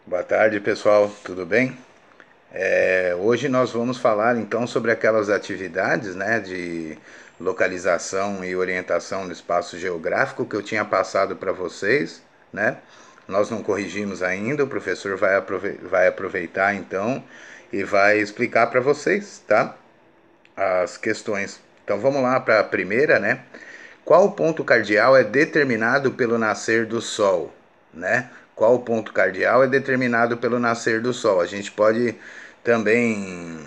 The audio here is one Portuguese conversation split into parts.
Boa tarde, pessoal. Tudo bem? Hoje nós vamos falar então sobre aquelas atividades, né, de localização e orientação no espaço geográfico que eu tinha passado para vocês, né? Nós não corrigimos ainda, o professor vai aproveitar então e vai explicar para vocês, tá? As questões. Então vamos lá para a primeira, né? Qual ponto cardial é determinado pelo nascer do Sol, né? Qual ponto cardial é determinado pelo nascer do Sol? A gente pode também,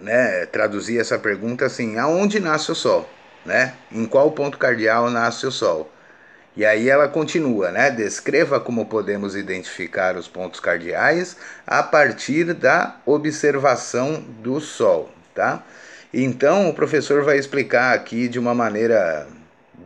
né, traduzir essa pergunta assim: aonde nasce o Sol, né? Em qual ponto cardial nasce o Sol? E aí ela continua, né? Descreva como podemos identificar os pontos cardeais a partir da observação do Sol, tá? Então o professor vai explicar aqui de uma maneira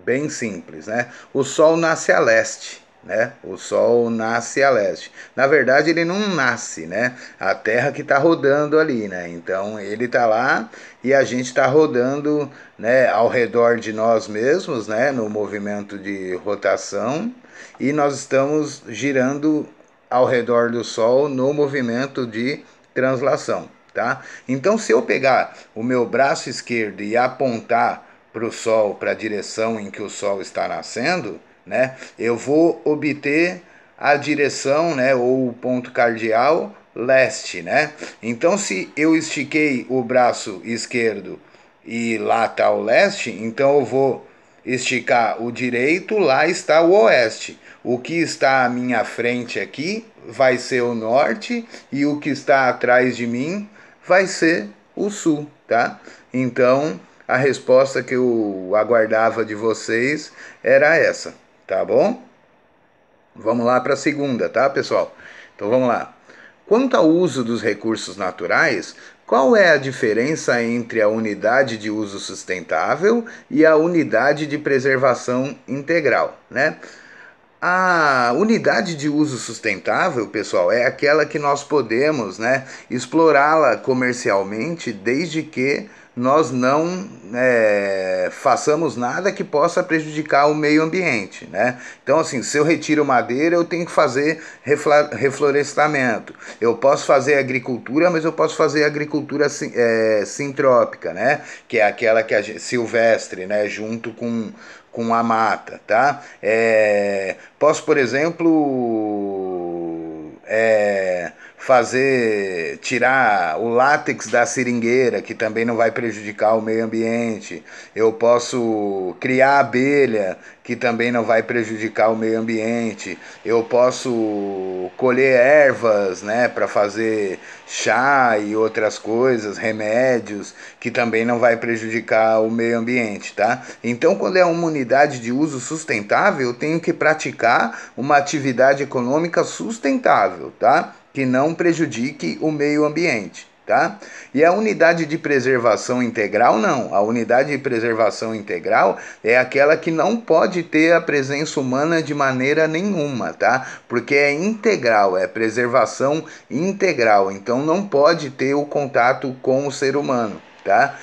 bem simples, né? O Sol nasce a leste, né? O Sol nasce a leste. Na verdade, ele não nasce, né? A Terra que está rodando ali, né? Então ele está lá e a gente está rodando, né, ao redor de nós mesmos, né? No movimento de rotação e nós estamos girando ao redor do Sol no movimento de translação, tá? Então, se eu pegar o meu braço esquerdo e apontar para o Sol, para a direção em que o Sol está nascendo, né, eu vou obter a direção, né, ou o ponto cardial leste, né? Então, se eu estiquei o braço esquerdo e lá está o leste, então eu vou esticar o direito, lá está o oeste. O que está à minha frente aqui vai ser o norte e o que está atrás de mim vai ser o sul, tá? Então, a resposta que eu aguardava de vocês era essa, tá bom? Vamos lá para a segunda, tá, pessoal? Então vamos lá. Quanto ao uso dos recursos naturais, qual é a diferença entre a unidade de uso sustentável e a unidade de preservação integral, né? A unidade de uso sustentável, pessoal, é aquela que nós podemos, né, explorá-la comercialmente desde que nós não façamos nada que possa prejudicar o meio ambiente, né? Então, assim, se eu retiro madeira, eu tenho que fazer reflorestamento. Eu posso fazer agricultura, mas eu posso fazer agricultura sintrópica, né? Que é aquela que silvestre, né? Junto com a mata, tá? Posso, por exemplo, tirar o látex da seringueira, que também não vai prejudicar o meio ambiente. Eu posso criar abelha, que também não vai prejudicar o meio ambiente. Eu posso colher ervas, né, para fazer chá e outras coisas, remédios, que também não vai prejudicar o meio ambiente, tá? Então, quando é uma unidade de uso sustentável, eu tenho que praticar uma atividade econômica sustentável, tá? Que não prejudique o meio ambiente, tá? E a unidade de preservação integral, não. A unidade de preservação integral é aquela que não pode ter a presença humana de maneira nenhuma, tá? Porque é integral, é preservação integral. Então não pode ter o contato com o ser humano, tá?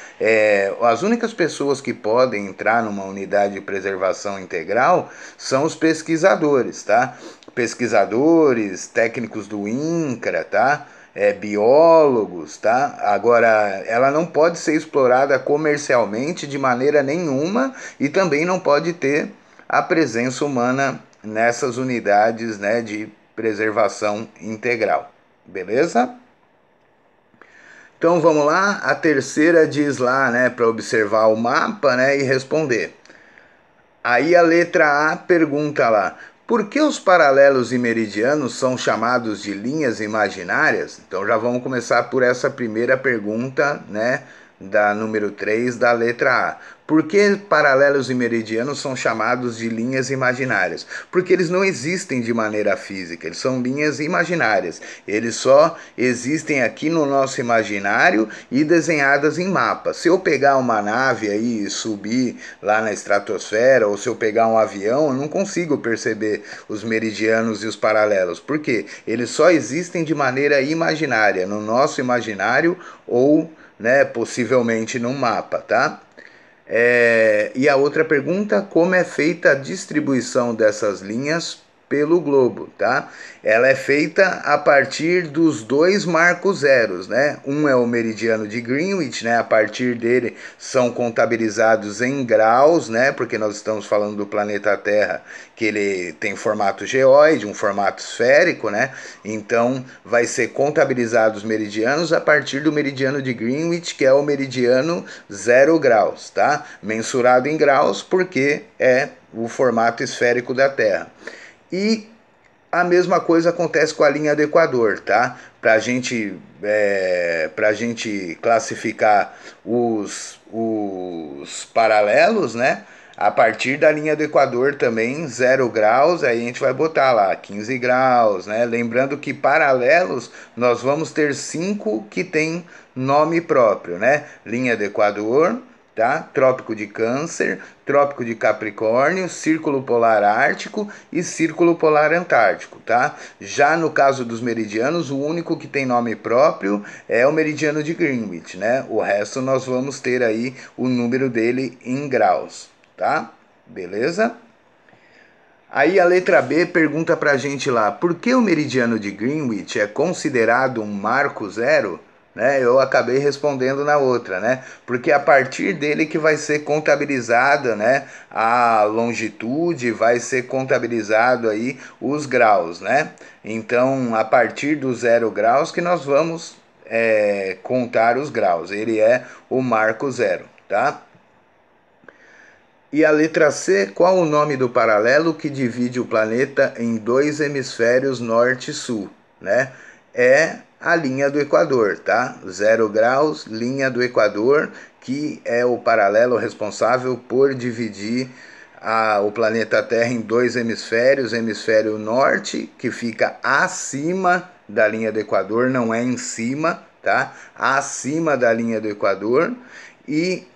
As únicas pessoas que podem entrar numa unidade de preservação integral são os pesquisadores, tá? Pesquisadores, técnicos do INCRA, tá? Biólogos, tá? Agora, ela não pode ser explorada comercialmente de maneira nenhuma e também não pode ter a presença humana nessas unidades, né, de preservação integral. Beleza? Então vamos lá, a terceira diz lá, né, para observar o mapa, né, e responder. Aí a letra A pergunta lá: por que os paralelos e meridianos são chamados de linhas imaginárias? Então já vamos começar por essa primeira pergunta, né, da número 3 da letra A. Por que paralelos e meridianos são chamados de linhas imaginárias? Porque eles não existem de maneira física, eles são linhas imaginárias. Eles só existem aqui no nosso imaginário e desenhadas em mapas. Se eu pegar uma nave aí e subir lá na estratosfera, ou se eu pegar um avião, eu não consigo perceber os meridianos e os paralelos. Por quê? Eles só existem de maneira imaginária, no nosso imaginário ou, né, possivelmente num mapa, tá? E a outra pergunta, como é feita a distribuição dessas linhas pelo globo, tá? Ela é feita a partir dos dois marcos zeros, né? Um é o meridiano de Greenwich, né? A partir dele são contabilizados em graus, né? Porque nós estamos falando do planeta Terra, que ele tem formato geóide, um formato esférico, né? Então vai ser contabilizados os meridianos a partir do meridiano de Greenwich, que é o meridiano 0 graus, tá? Mensurado em graus porque é o formato esférico da Terra. E a mesma coisa acontece com a linha do Equador, tá? Para a gente classificar os paralelos, né? A partir da linha do Equador também, 0 graus, aí a gente vai botar lá 15 graus, né? Lembrando que paralelos nós vamos ter 5 que tem nome próprio, né? Linha do Equador, tá? Trópico de Câncer, Trópico de Capricórnio, Círculo Polar Ártico e Círculo Polar Antártico, tá? Já no caso dos meridianos, o único que tem nome próprio é o meridiano de Greenwich, né? O resto nós vamos ter aí o número dele em graus, tá? Beleza? Aí a letra B pergunta pra gente lá, por que o meridiano de Greenwich é considerado um marco zero? Né? Eu acabei respondendo na outra, né? Porque a partir dele que vai ser contabilizada, né, a longitude, vai ser contabilizado aí os graus, né? Então, a partir do 0 graus que nós vamos contar os graus. Ele é o marco zero, tá? E a letra C, qual o nome do paralelo que divide o planeta em dois hemisférios norte e sul, né? É a linha do Equador, tá? 0 graus, linha do Equador, que é o paralelo responsável por dividir o planeta Terra em dois hemisférios, hemisfério norte, que fica acima da linha do Equador, não é em cima, tá? Acima da linha do Equador, e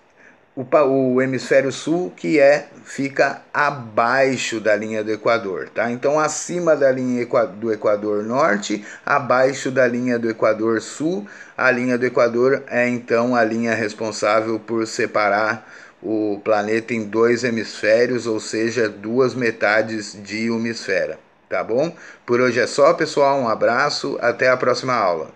o hemisfério sul, que fica abaixo da linha do Equador, tá? Então, acima da linha do Equador norte, abaixo da linha do Equador sul. A linha do Equador é então a linha responsável por separar o planeta em dois hemisférios, ou seja, duas metades de uma esfera, tá bom? Por hoje é só, pessoal, um abraço, até a próxima aula.